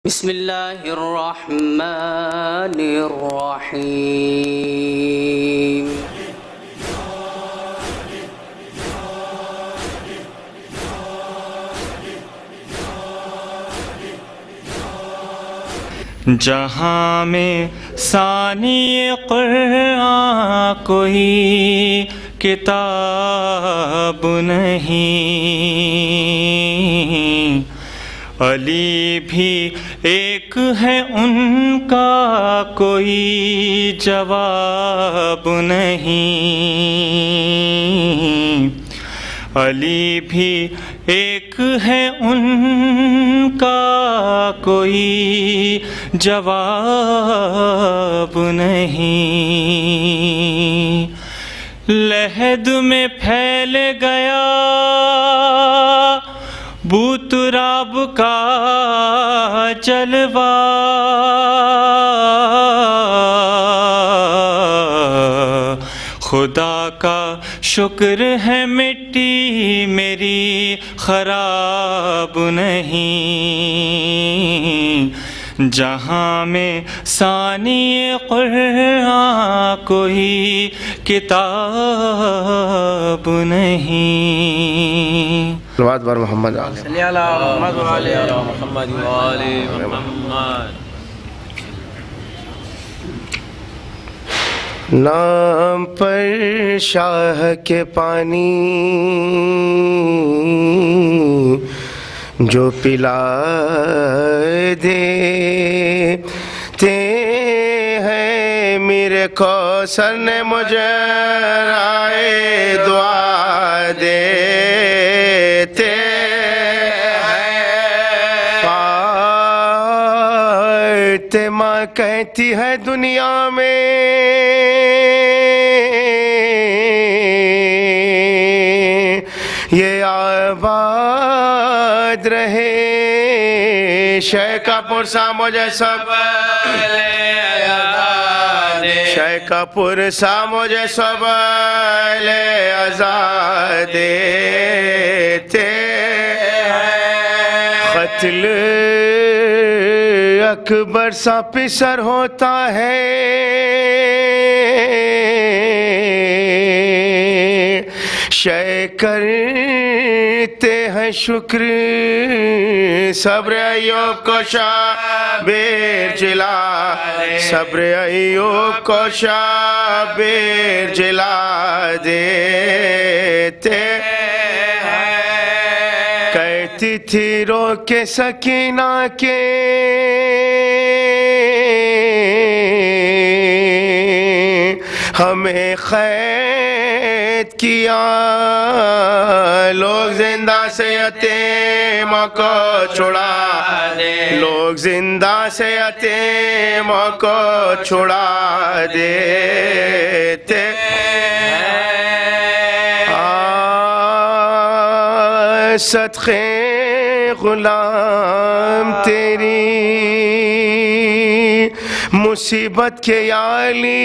بسم اللہ الرحمن الرحیم جہاں میں ثانی قرآن کوئی کتاب نہیں، علی بھی ایک ہے ان کا کوئی جواب نہیں، علی بھی ایک ہے ان کا کوئی جواب نہیں، لحد میں پھیل گیا بوتراب کا جلوہ، خدا کا شکر ہے مٹی میری خراب نہیں، جہاں میں ثانی قرآن کوئی کتاب نہیں۔ صلوات بر محمد صلی اللہ محمد وعلی محمد وعلی محمد۔ نام پر شاہ کے پانی جو پلا دیتے ہیں، میرے کوثر نے مجھے رائے دعا دیتے ہیں، فاطمہ کہتی ہے دنیا میں یہ آباد رہے، شے کا پرسا مجھے سب شے کا پرسا مجھے سب لے آزاد دیتے ہیں، قتل اکبر سا پسر ہوتا ہے، شے کرتے ہیں شکر صبر ایوب کو شابیر جلا، صبر ایوب کو شابیر جلا دیتے ہیں، کہتی تھی رو کے سکینہ کے ہمیں قید کیا، لوگ زندہ سے یتیموں کو چھڑا دے، لوگ زندہ سے یتیموں کو چھڑا دیتے ہیں، صدقے غلام تیری مصیبت کے یا علی،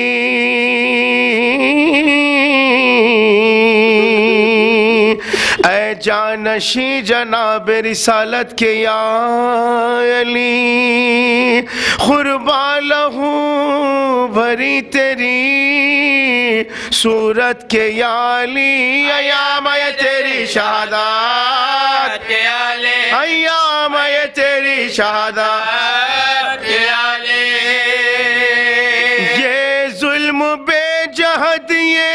اے جانشی جناب رسالت کے یا علی، قربان لہو بھری تیری صورت کے یا علی، ایام یہ تیری شہادت کے علی، ایام یہ تیری شہادت کے علی، یہ ظلم بے جہد یہ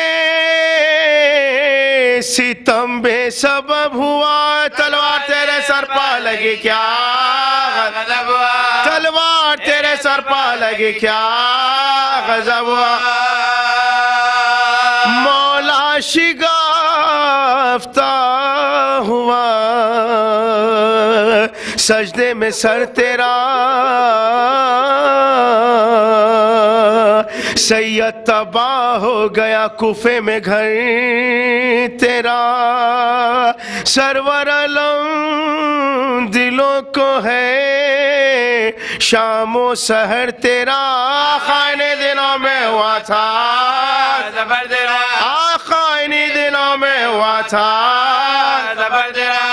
ستم بے سبب ہوا، تلوار تیرے سر پا لگی کیا غضب ہوا، تلوار تیرے سر پا لگی کیا غضب ہوا، مولا شگافتہ ہوا سجدے میں سر تیرا، سید تباہ ہو گیا کوفے میں گھر تیرا، سرور علم دلوں کو ہے شام و سحر تیرا، خائن دنوں میں ہوا تھا خائن دنوں میں ہوا تھا زبردرا،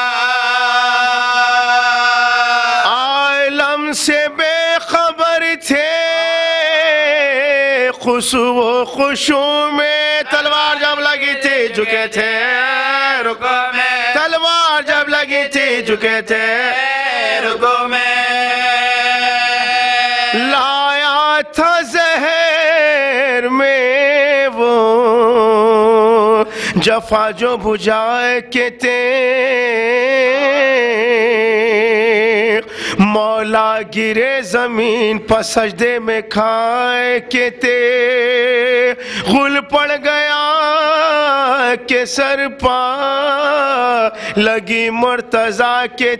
عالم سے بے خبر تھے خشوع و خشوع میں تلوار جب لگی تھی جھکے تھے رکوع میں تلوار جب لگی تھی جھکے تھے رکوع میں لایا تھا زہر میں وہ جفا جو بجھائے کے مولا گرے زمین پر سجدے میں کھائے کے غل پڑ گیا کہ سر پا لگی مرتضیٰ کے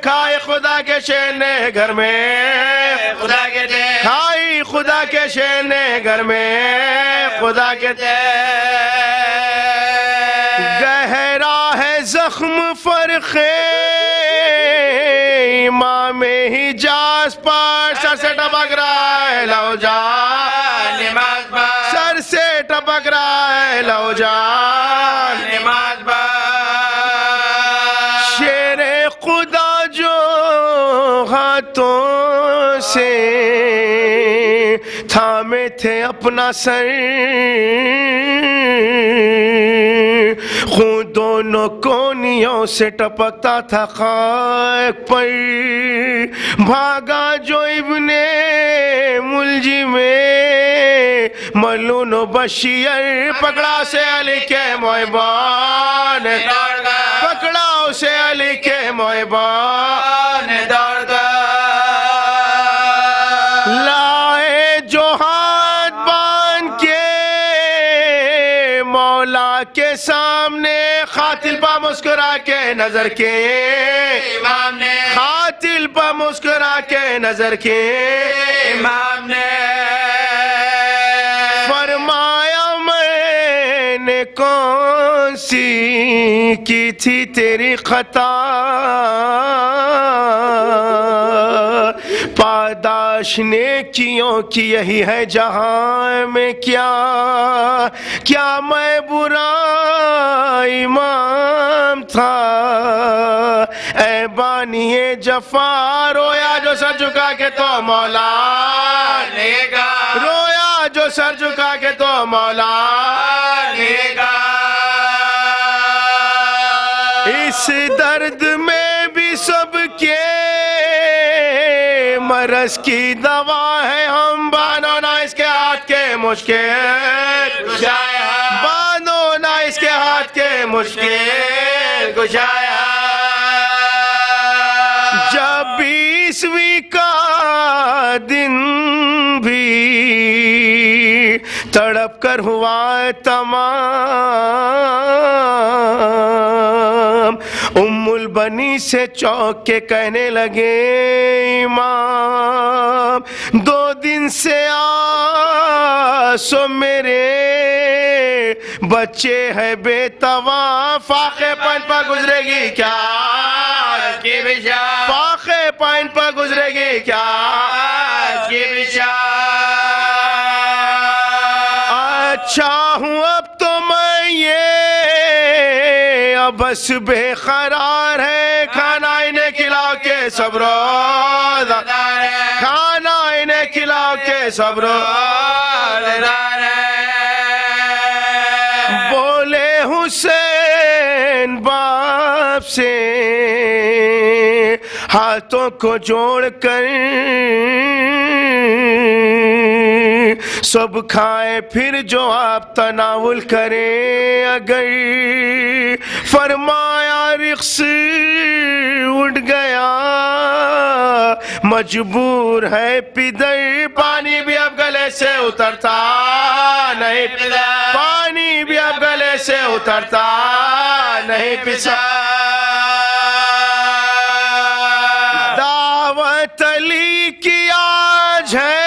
کھائے خدا کے شیر نے گھر میں خدا کے کھائی خدا کے شیر نے گھر میں خدا کے گہرا ہے زخم فرقے امام حجاز پر سر سے ٹپک رہا ہے لو جان نماز پر سر سے ٹپک رہا ہے لو جان نماز پر شیر خدا جو ہاتھوں سے تھامے تھے اپنا سر خون دونوں کونیوں سے ٹپکتا تھا خاک پر بھاگا جو ابن ملجم ملون و بشیر پکڑا اسے علی کے محبان پکڑا اسے علی کے محبان دوڑ لائے جو ہاتھ باندھ کے مولا کے سامنے قاتل پا مسکرا کے نظر کے امام نے قاتل پا مسکرا کے نظر کے امام نے فرمایا میں نے کون سی کی تھی تیری خطا پاداش نیکیوں کی یہی ہے جہاں میں کیا میں برا امام تھا اے بانی جفا رویا جو سر جھکا کے تو مولا نے گا رویا جو سر جھکا کے تو مولا نے گا اس درد میں بھی سب کے مرض کی دوا ہے ہم بانو نہ اس کے ہاتھ کے مشکل کشایا بانو نہ اس کے ہاتھ کے مشکل کشایا جب 20ویں کا دن بھی تڑپ کر ہوا تمام ام البنی سے چوک کے کہنے لگے امام 2 دن سے آسو میرے بچے ہے بے تواں فاقے پائن پر گزرے گی کیا کی بشار فاقے پائن پر گزرے گی کیا کی بشار اچھا ہوں اب تو میں یہ بس بے قرار ہے کھانا انہیں کھلاؤ کے سب روزدار ہے کھانا انہیں کھلاؤ کے سب روزدار ہے بولے حسین باپ سے ہاتھوں کو جوڑ کر سب کھائے پھر جو آپ تناول کریں اگر فرمایا رقص اٹھ گیا مجبور ہے پدر پانی بھی اب گلے سے اترتا نہیں پانی بھی اب گلے سے اترتا نہیں پسا دعوت علی کی آج ہے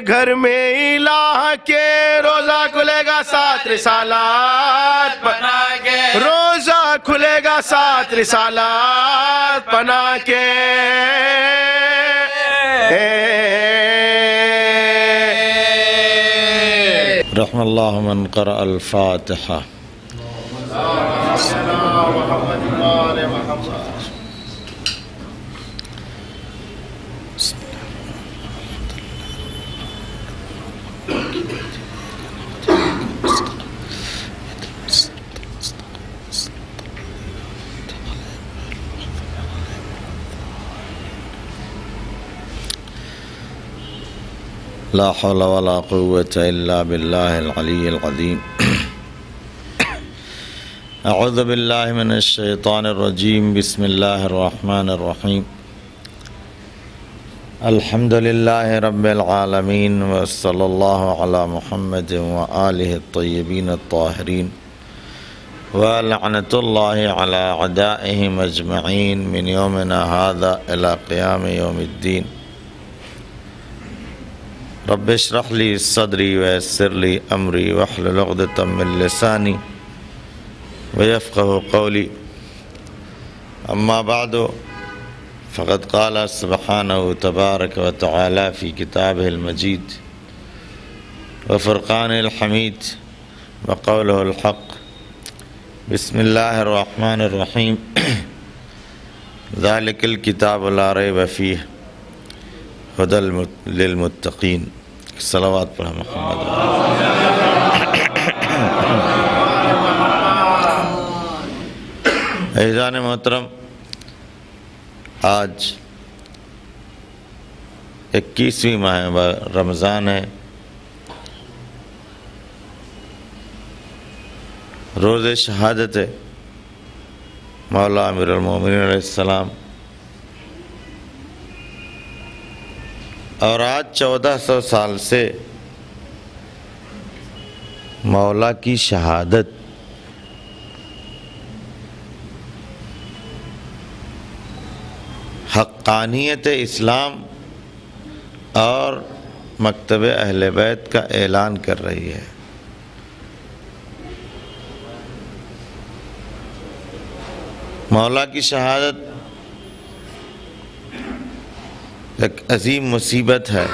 گھر میں الہ کے روزہ کھلے گا 7 رسالات بنا کے روزہ کھلے گا 7 رسالات بنا کے رحم اللہ من قرأ الفاتحہ لا حول ولا قوة إلا بالله العلي العظيم. أعوذ بالله من الشيطان الرجيم. بسم الله الرحمن الرحيم. الحمد لله رب العالمين، وصلى الله على محمد وآله الطيبين الطاهرين، ولعنة الله على أعدائهم أجمعين من يومنا هذا إلى قيام يوم الدين. رب اشرح لي صدري ويسر لي أمري واحلل عقدة من لساني ويفقه قولي. أما بعد، فقد قال سبحانه تبارك وتعالى في كتابه المجيد وفرقان الحميد وقوله الحق. بسم الله الرحمن الرحيم. ذلك الكتاب لا ريب فيه هدى للمتقين. صلوات پر محمد. عزیزان محترم، آج 21ویں ماہ رمضان ہے. روز شہادت مولا امیر المومنین علیہ السلام، اور آج 1400 سال سے مولا کی شہادت حقانیت اسلام اور مکتب اہل بیت کا اعلان کر رہی ہے. مولا کی شہادت ایک عظیم مصیبت ہے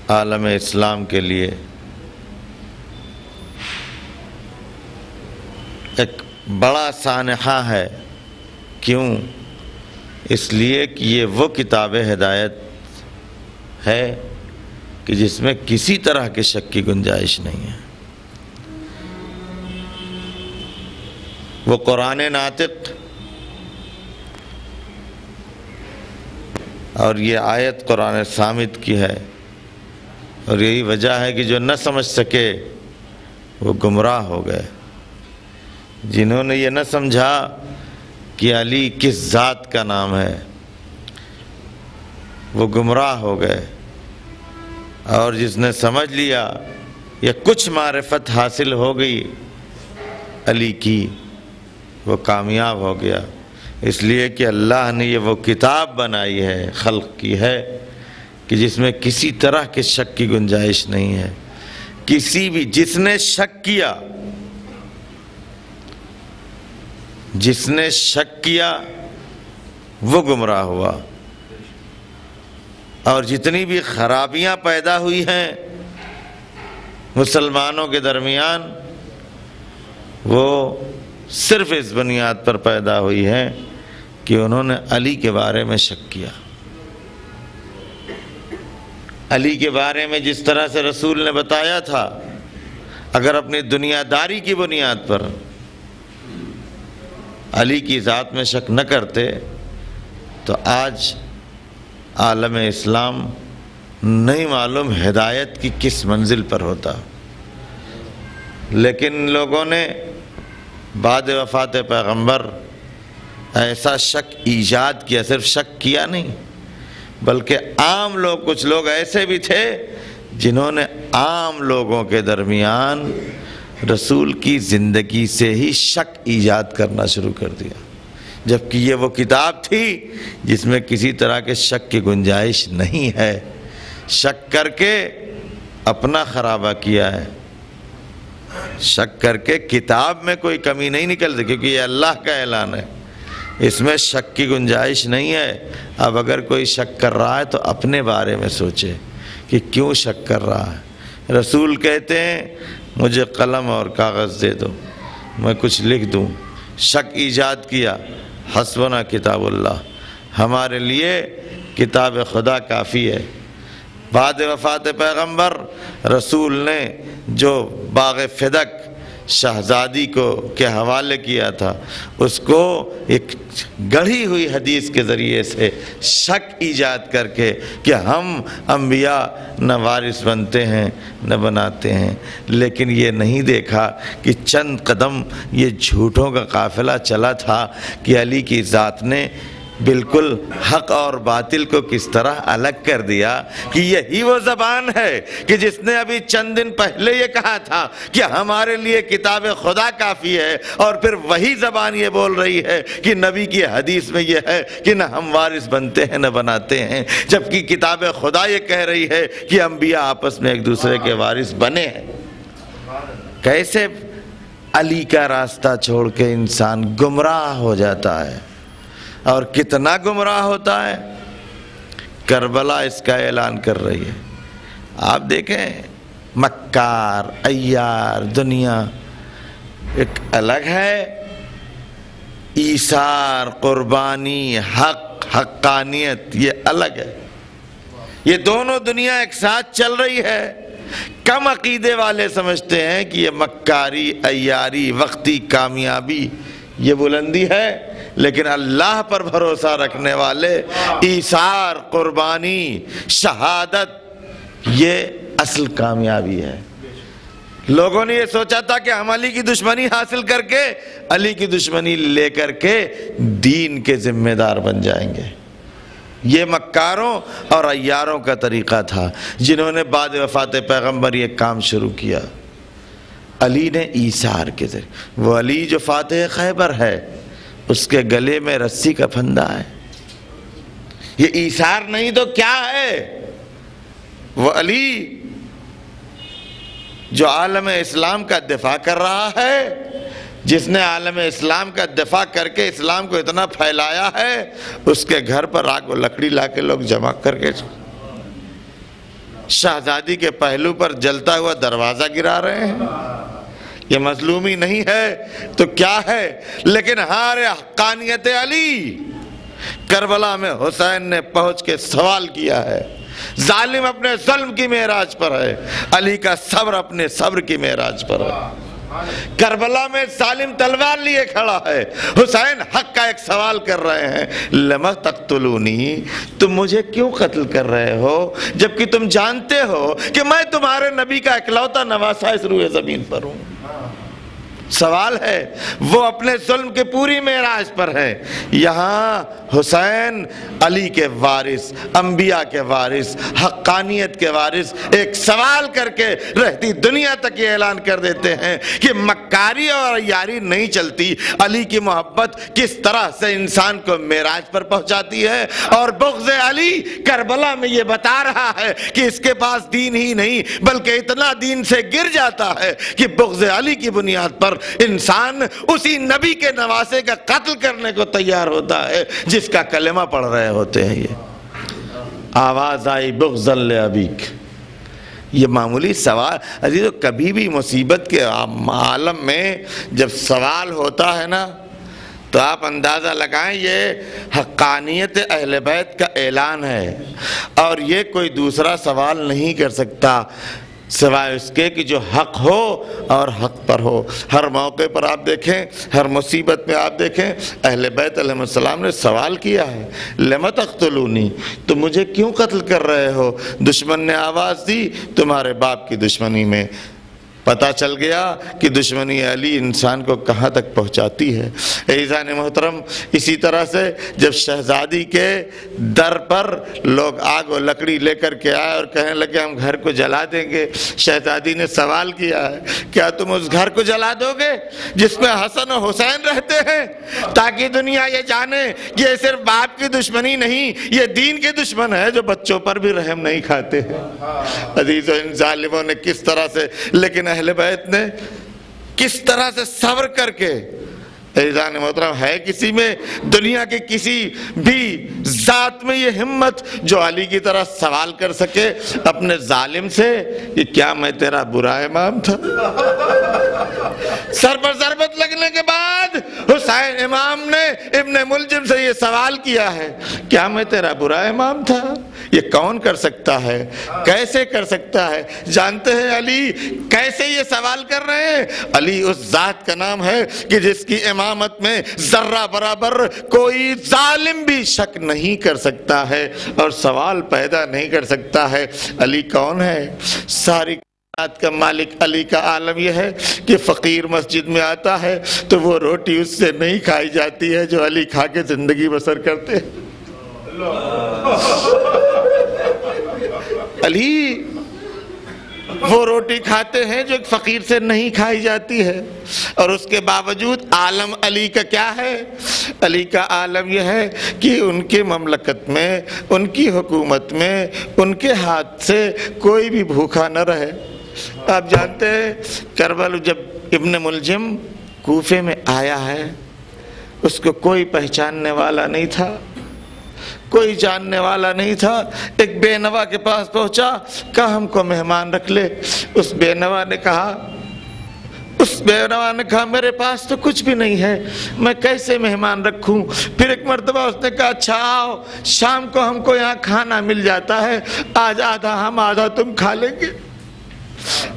عالم اسلام کے لیے، ایک بڑا سانحہ ہے. کیوں؟ اس لیے کہ یہ وہ کتاب ہدایت ہے کہ جس میں کسی طرح کے شک کی گنجائش نہیں ہے. وہ قرآن ناطق اور یہ آیت قرآن صامت کی ہے، اور یہی وجہ ہے کہ جو نہ سمجھ سکے وہ گمراہ ہو گئے. جنہوں نے یہ نہ سمجھا کہ علی کس ذات کا نام ہے، وہ گمراہ ہو گئے، اور جس نے سمجھ لیا یا کچھ معرفت حاصل ہو گئی علی کی، وہ کامیاب ہو گیا. اس لیے کہ اللہ نے یہ وہ کتاب بنائی ہے، خلق کی ہے، کہ جس میں کسی طرح کے شک کی گنجائش نہیں ہے. کسی بھی جس نے شک کیا، جس نے شک کیا وہ گمراہ ہوا. اور جتنی بھی خرابیاں پیدا ہوئی ہیں مسلمانوں کے درمیان، وہ صرف اس بنیاد پر پیدا ہوئی ہیں کہ انہوں نے علی کے بارے میں شک کیا. علی کے بارے میں جس طرح سے رسول نے بتایا تھا، اگر اپنی دنیا داری کی بنیاد پر علی کی ذات میں شک نہ کرتے تو آج عالم اسلام نہیں معلوم ہدایت کی کس منزل پر ہوتا. لیکن لوگوں نے بعد وفات پیغمبر ایسا شک ایجاد کیا. صرف شک کیا نہیں، بلکہ عام لوگ، کچھ لوگ ایسے بھی تھے جنہوں نے عام لوگوں کے درمیان رسول کی زندگی سے ہی شک ایجاد کرنا شروع کر دیا، جبکہ یہ وہ کتاب تھی جس میں کسی طرح کے شک کی گنجائش نہیں ہے. شک کر کے اپنا خرابہ کیا ہے. شک کر کے کتاب میں کوئی کمی نہیں نکلتی، کیونکہ یہ اللہ کا اعلان ہے، اس میں شک کی گنجائش نہیں ہے. اب اگر کوئی شک کر رہا ہے تو اپنے بارے میں سوچے کہ کیوں شک کر رہا ہے. رسول کہتے ہیں مجھے قلم اور کاغذ دے دو، میں کچھ لکھ دوں. شک ایجاد کیا، حسبنا کتاب اللہ، ہمارے لیے کتاب خدا کافی ہے. بعد وفات پیغمبر رسول نے جو باغ فدق شہزادی کو کے حوالے کیا تھا، اس کو ایک گڑھی ہوئی حدیث کے ذریعے سے شک ایجاد کر کے کہ ہم انبیاء نہ وارث بنتے ہیں نہ بناتے ہیں، لیکن یہ نہیں دیکھا کہ چند قدم یہ جھوٹوں کا قافلہ چلا تھا کہ علی کی ذات نے بالکل حق اور باطل کو کس طرح الگ کر دیا کہ یہی وہ زبان ہے کہ جس نے ابھی چند دن پہلے یہ کہا تھا کہ ہمارے لیے کتاب خدا کافی ہے، اور پھر وہی زبان یہ بول رہی ہے کہ نبی کی حدیث میں یہ ہے کہ نہ ہم وارث بنتے ہیں نہ بناتے ہیں، جبکہ کتاب خدا یہ کہہ رہی ہے کہ انبیاء آپس میں ایک دوسرے کے وارث بنے ہیں۔ کیسے علی کا راستہ چھوڑ کے انسان گمراہ ہو جاتا ہے، اور کتنا گمراہ ہوتا ہے۔ کربلا اس کا اعلان کر رہی ہے۔ آپ دیکھیں مکار عیار دنیا ایک الگ ہے، ایثار قربانی حق حقانیت یہ الگ ہے۔ یہ دونوں دنیا ایک ساتھ چل رہی ہے۔ کم عقیدے والے سمجھتے ہیں کہ یہ مکاری عیاری وقتی کامیابی یہ بلندی ہے، لیکن اللہ پر بھروسہ رکھنے والے ایثار قربانی شہادت یہ اصل کامیابی ہے۔ لوگوں نے یہ سوچا تھا کہ ہم علی کی دشمنی حاصل کر کے علی کی دشمنی لے کر کے دین کے ذمہ دار بن جائیں گے۔ یہ مکاروں اور عیاروں کا طریقہ تھا جنہوں نے بعد وفات پیغمبر یہ کام شروع کیا۔ علی نے ایثار کے ذریعے، وہ علی جو فاتح خیبر ہے اس کے گلے میں رسی کا پھندا ہے، یہ ایثار نہیں تو کیا ہے؟ وہ علی جو عالم اسلام کا دفاع کر رہا ہے، جس نے عالم اسلام کا دفاع کر کے اسلام کو اتنا پھیلایا ہے، اس کے گھر پر آگ و لکڑی لا کے لوگ جمع کر کے شہزادی کے پہلو پر جلتا ہوا دروازہ گرا رہے ہیں۔ یہ مظلومی نہیں ہے تو کیا ہے؟ لیکن ہارے حقانیت علی۔ کربلا میں حسین نے پہنچ کے سوال کیا ہے، ظالم اپنے ظلم کی معراج پر ہے، علی کا صبر اپنے صبر کی معراج پر ہے۔ کربلا میں ظالم تلوار لیے کھڑا ہے، حسین حق کا ایک سوال کر رہے ہیں، لما تقتلونی، تم مجھے کیوں قتل کر رہے ہو جبکہ تم جانتے ہو کہ میں تمہارے نبی کا اکلوتا نواسہ اس روئے زمین پر ہوں۔ سوال ہے، وہ اپنے ظلم کے پوری معراج پر ہے۔ یہاں حسین علی کے وارث، انبیاء کے وارث، حقانیت کے وارث ایک سوال کر کے رہتی دنیا تک یہ اعلان کر دیتے ہیں کہ مکاری اور عیاری نہیں چلتی، علی کی محبت کس طرح سے انسان کو معراج پر پہنچاتی ہے، اور بغض علی کربلا میں یہ بتا رہا ہے کہ اس کے پاس دین ہی نہیں بلکہ اتنا دین سے گر جاتا ہے کہ بغض علی کی بنیاد پر انسان اسی نبی کے نواسے کا قتل کرنے کو تیار ہوتا ہے جس کا کلمہ پڑھ رہے ہوتے ہیں۔ یہ آواز آئی بغضا لابیک، یہ معمولی سوال عزیزو، کبھی بھی مصیبت کے عالم میں جب سوال ہوتا ہے نا تو آپ اندازہ لگائیں یہ حقانیت اہل بیت کا اعلان ہے، اور یہ کوئی دوسرا سوال نہیں کر سکتا سوائے اس کے کہ جو حق ہو اور حق پر ہو۔ ہر موقع پر آپ دیکھیں، ہر مصیبت میں آپ دیکھیں، اہل بیت علیہ السلام نے سوال کیا ہے، لما تقتلونی، تم مجھے کیوں قتل کر رہے ہو؟ دشمن نے آواز دی، تمہارے باپ کی دشمنی میں۔ پتہ چل گیا کہ دشمنی علی انسان کو کہاں تک پہنچاتی ہے۔ عزیزان محترم، اسی طرح سے جب شہزادی کے در پر لوگ آگ و لکڑی لے کر کے آئے اور کہنے لگے ہم گھر کو جلا دیں گے، شہزادی نے سوال کیا ہے، کیا تم اس گھر کو جلا دو گے جس میں حسن و حسین رہتے ہیں، تاکہ دنیا یہ جانے کہ یہ صرف باپ کی دشمنی نہیں، یہ دین کے دشمن ہے جو بچوں پر بھی رحم نہیں کھاتے ہیں۔ عزیزو، ان ظالموں نے کس طرح سے، لیکن اہل بیت نے کس طرح سے صبر کر کے، عزیزان محترم، ہے کسی میں دنیا کے کسی بھی ذات میں یہ ہمت جو علی کی طرح سوال کر سکے اپنے ظالم سے کہ کیا میں تیرا برا امام تھا؟ سر پر ضربت لگنے کے بعد حسین امام نے ابن ملجم سے یہ سوال کیا ہے، کیا میں تیرا برا امام تھا؟ یہ کون کر سکتا ہے؟ کیسے کر سکتا ہے؟ جانتے ہیں علی کیسے یہ سوال کر رہے ہیں؟ علی اس ذات کا نام ہے کہ جس کی امامت میں ذرہ برابر کوئی ظالم بھی شک نہیں کر سکتا ہے اور سوال پیدا نہیں کر سکتا ہے۔ علی کون ہے؟ ساری کائنات کا مالک علی کا عالم یہ ہے کہ فقیر مسجد میں آتا ہے تو وہ روٹی اس سے نہیں کھائی جاتی ہے جو علی کھا کے زندگی بسر کرتے ہیں۔ علی وہ روٹی کھاتے ہیں جو ایک فقیر سے نہیں کھائی جاتی ہے، اور اس کے باوجود عالم علی کا کیا ہے؟ علی کا عالم یہ ہے کہ ان کے مملکت میں، ان کی حکومت میں، ان کے ہاتھ سے کوئی بھی بھوکا نہ رہے۔ آپ جانتے ہیں کربلا جب ابن ملجم کوفے میں آیا ہے، اس کو کوئی پہچاننے والا نہیں تھا، کوئی جاننے والا نہیں تھا۔ ایک بے نوا کے پاس پہنچا، کہا ہم کو مہمان رکھ لے۔ اس بے نوا نے کہا میرے پاس تو کچھ بھی نہیں ہے، میں کیسے مہمان رکھوں؟ پھر ایک مرتبہ اس نے کہا اچھا آؤ، شام کو ہم کو یہاں کھانا مل جاتا ہے، آج آدھا ہم آدھا تم کھا لیں گے۔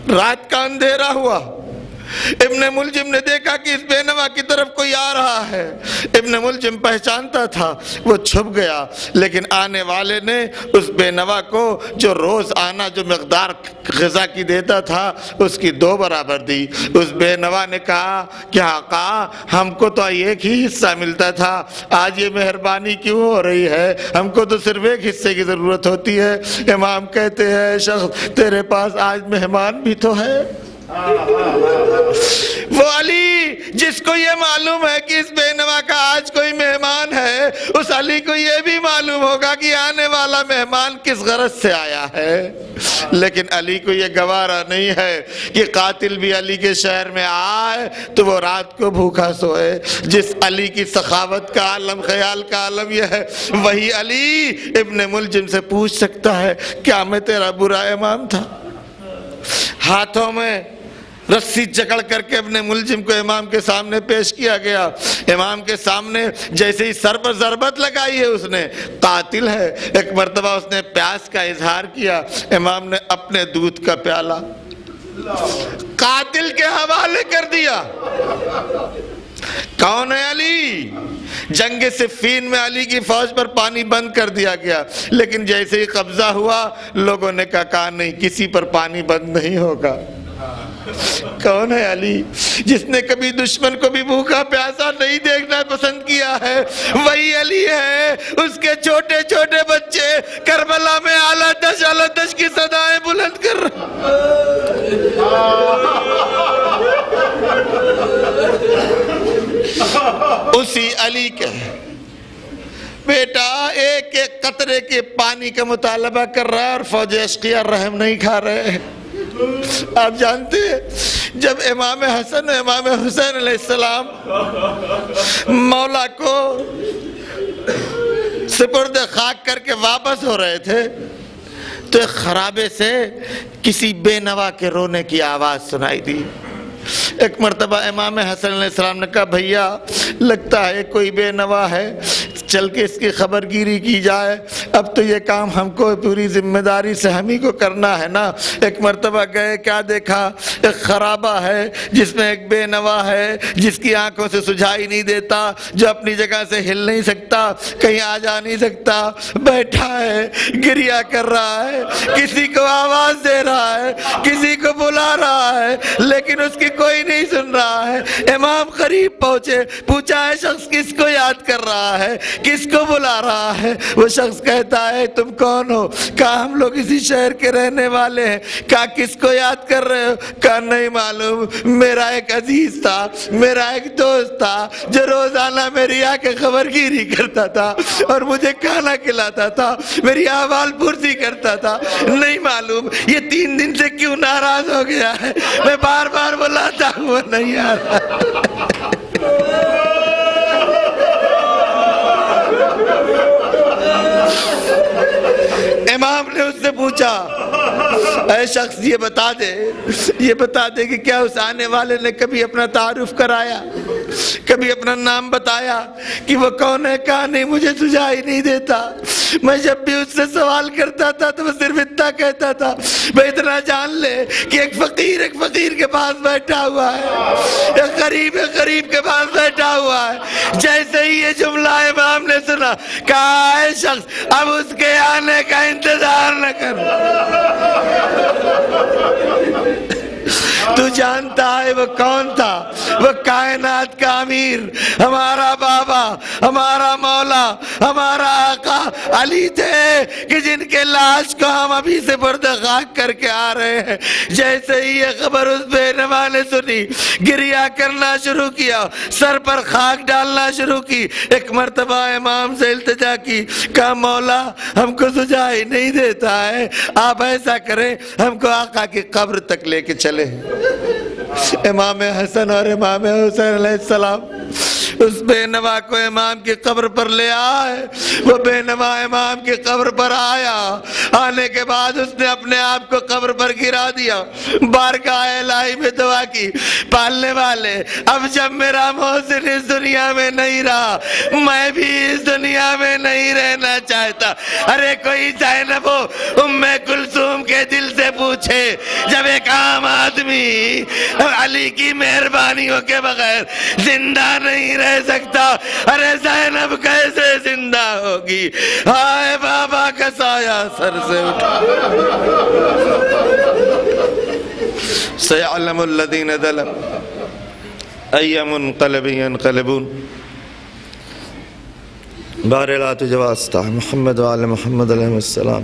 رات کا اندھیرا ہوا، ابن ملجم نے دیکھا کہ اس بے نوا کی طرف کوئی آ رہا ہے۔ ابن ملجم پہچانتا تھا، وہ چھپ گیا، لیکن آنے والے نے اس بے نوا کو جو روز آنا جو مقدار غذا کی دیتا تھا اس کی 2 برابر دی۔ اس بے نوا نے کہا کہ آقا ہم کو تو ایک ہی حصہ ملتا تھا، آج یہ مہربانی کیوں ہو رہی ہے؟ ہم کو تو صرف ایک حصے کی ضرورت ہوتی ہے۔ امام کہتے ہیں شخص تیرے پاس آج مہمان بھی تو ہے۔ وہ علی جس کو یہ معلوم ہے کہ اس بے نوا کا آج کوئی مہمان ہے، اس علی کو یہ بھی معلوم ہوگا کہ آنے والا مہمان کس غرض سے آیا ہے۔ لیکن علی کو یہ گوارا نہیں ہے کہ قاتل بھی علی کے شہر میں آئے تو وہ رات کو بھوکا سوئے۔ جس علی کی سخاوت کا عالم، خیال کا عالم یہ ہے، وہی علی ابن ملجم سے پوچھ سکتا ہے کیا میں تیرا برا امام تھا؟ ہاتھوں میں رسی جکڑ کر کے ابن ملجم کو امام کے سامنے پیش کیا گیا۔ امام کے سامنے جیسے ہی سر پر ضربت لگائی ہے، اس نے قاتل ہے۔ ایک مرتبہ اس نے پیاس کا اظہار کیا، امام نے اپنے دودھ کا پیالہ قاتل کے حوالے کر دیا۔ کون ہے علی؟ جنگ صفین میں علی کی فوج پر پانی بند کر دیا گیا، لیکن جیسے ہی قبضہ ہوا لوگوں نے کہا نہیں، کسی پر پانی بند نہیں ہوگا۔ کون ہے علی؟ جس نے کبھی دشمن کو بھی بھوکا پیاسا نہیں دیکھنا پسند کیا ہے، وہی علی ہے۔ اس کے چھوٹے چھوٹے بچے کربلا میں اعلیٰ دش کی صدائیں بلند کر اسی علی کے بیٹا ایک ایک قطرے کے پانی کا مطالبہ کر رہا ہے اور فوج اشقیہ رحم نہیں کھا رہے ہیں۔ آپ جانتے ہیں جب امام حسن و امام حسین علیہ السلام مولا کو سپرد خاک کر کے واپس ہو رہے تھے تو ایک خرابے سے کسی بے نوا کے رونے کی آواز سنائی دی۔ ایک مرتبہ امام حسن علیہ السلام نے کہا بھیا لگتا ہے کوئی بے نوا ہے، چل کے اس کی خبر گیری کی جائے۔ اب تو یہ کام ہم کو پوری ذمہ داری سے ہم ہی کو کرنا ہے نا۔ ایک مرتبہ گئے، کیا دیکھا؟ ایک خرابہ ہے جس میں ایک بے نوا ہے، جس کی آنکھوں سے سجھائی نہیں دیتا، جو اپنی جگہ سے ہل نہیں سکتا، کہیں آ جا نہیں سکتا، بیٹھا ہے، گریا کر رہا ہے، کسی کو آواز دے رہا ہے، کسی کو بلا رہا ہے، لیکن اس کی کوئی نہیں سن رہا ہے۔ امام قریب پہنچے، پوچھا ہے شخص کس کو یاد کر رہا ہے، کس کو بلا رہا ہے؟ وہ شخص کہتا ہے تم کون ہو؟ کہا ہم لوگ اسی شہر کے رہنے والے ہیں۔ کہا کس کو یاد کر رہے ہو؟ کہا نہیں معلوم، میرا ایک عزیز تھا، میرا ایک دوست تھا جو روزانہ میری آ کے خبر گیری کرتا تھا اور مجھے کھانا کھلاتا تھا، میری احوال پرسی کرتا تھا۔ نہیں معلوم یہ 3 دن سے کیوں ناراض ہو گیا ہے، میں بار بار بلاتا ہوں وہ نہیں آ رہا۔ امام نے اس سے پوچھا اے شخص یہ بتا دے کہ کیا اس آنے والے نے کبھی اپنا تعارف کرایا؟ کبھی اپنا نام بتایا کہ وہ کون ہے کہاں نہیں مجھے سجھا ہی نہیں دیتا. میں جب بھی اس سے سوال کرتا تھا تو وہ صرف اتنا کہتا تھا میں اتنا جان لے کہ ایک فقیر کے پاس بیٹھا ہوا ہے, ایک غریب کے پاس بیٹھا ہوا ہے. جیسے ہی یہ جملہ امام نے سنا کہا اے شخص اب اس کے آنے کا انتظار نہ کر. تو جانتا ہے وہ کون تھا؟ وہ کائنات کا امیر, ہمارا بابا, ہمارا مولا, ہمارا آقا علی تھے کہ جن کے لاش کو ہم ابھی سے پردہ خاک کر کے آ رہے ہیں. جیسے ہی یہ خبر اس بے نوا نے سنی گریہ کرنا شروع کیا, سر پر خاک ڈالنا شروع کی. ایک مرتبہ امام سے التجا کی, کہا مولا ہم کو سجھا ہی نہیں دیتا ہے, آپ ایسا کریں ہم کو آقا کی قبر تک لے کے چلے. امام حسن اور امام حسین علیہ السلام اس بے نوا کو امام کی قبر پر لے آئے. وہ بے نوا امام کی قبر پر آیا, آنے کے بعد اس نے اپنے آپ کو قبر پر گرا دیا, بارگاہ الہی میں دعا کی, پالنے والے اب جب میرا محسن اس دنیا میں نہیں رہا میں بھی اس دنیا میں نہیں رہنا چاہتا. ارے کوئی زینب ام کلثوم کے دل سے پوچھے, جب ایک عام آدمی علی کی مہربانیوں کے بغیر زندہ نہیں رہ سکتا, ارے زینب کیسے زندہ ہوگی؟ ہائے بابا کا سایہ سر سے اٹھا. سَيَعْلَمُ الَّذِينَ ظَلَمُوا أَيَّ مُنْقَلَبٍ يَنْقَلِبُونَ. بہرحال تجھے واسطہ محمد وآل محمد علیہ السلام,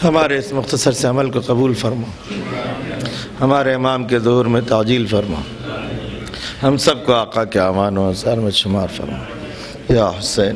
ہمارے اس مختصر سے عمل کو قبول فرما, ہمارے امام کے ظہور میں تعجیل فرما, ہم سب کو آقا کے امان و انصار میں شمار فرما. یا حسین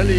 علی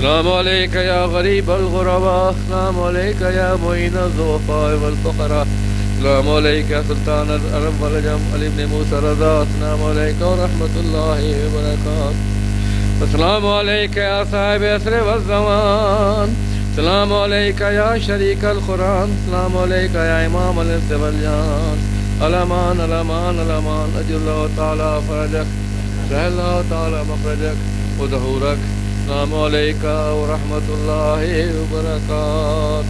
السلام عليك يا غريب الغرباء. السلام عليك يا معين الضعفاء والفقراء. السلام عليك يا سلطان العرب والعجم علي بن موسى رضا. السلام عليك ورحمة الله وبركاته. السلام عليك يا صاحب العصر والزمان. السلام عليك يا شريك القرآن. السلام عليك يا إمام الإنس والجان. الامان الامان الامان. اجر الله تعالى فرجك، سهل الله تعالى مخرجك وظهورك. السلام عليك ورحمة الله وبركاته.